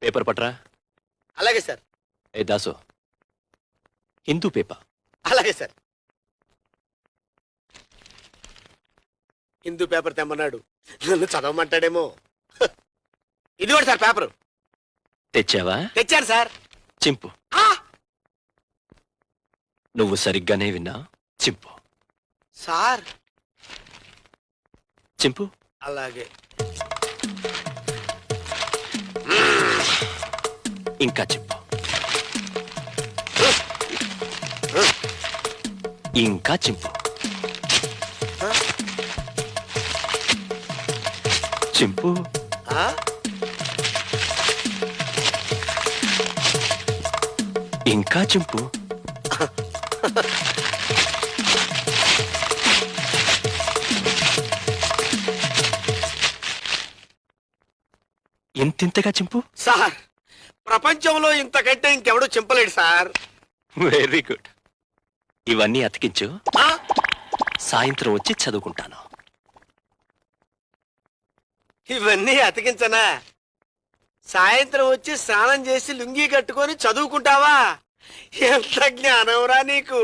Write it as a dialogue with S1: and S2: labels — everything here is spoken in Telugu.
S1: పేపర్ పట్రా.
S2: అలాగే సార్.
S1: ఏ దాసు, హిందూ పేపర్.
S2: అలాగే సార్. హిందూ పేపర్ తెమ్మన్నాడు, నన్ను చదవమంటాడేమో. ఇది కూడా సార్ పేపరు.
S1: తెచ్చావా?
S2: తెచ్చాను సార్.
S1: చింపు. నువ్వు సరిగ్గానే విన్నా. చింపు
S2: సార్.
S1: చింపు.
S2: అలాగే.
S1: ఇంకా చింపు. ఇంకా చింపు. చింపు. ఇంకా చింపు. ఇంతింతగా చింపు.
S2: సార్, ప్రపంచంలో ఇంతకంటే ఇంకెవడూ చింపలేడు సార్.
S1: Very good. ఇవన్నీ అతికించు, సాయంత్రం వచ్చి చదువుకుంటాను.
S2: ఇవన్నీ అతికించనా? సాయంత్రం వచ్చి స్నానం చేసి లుంగీ కట్టుకొని చదువుకుంటావా? ఎంత జ్ఞానంరా నీకు.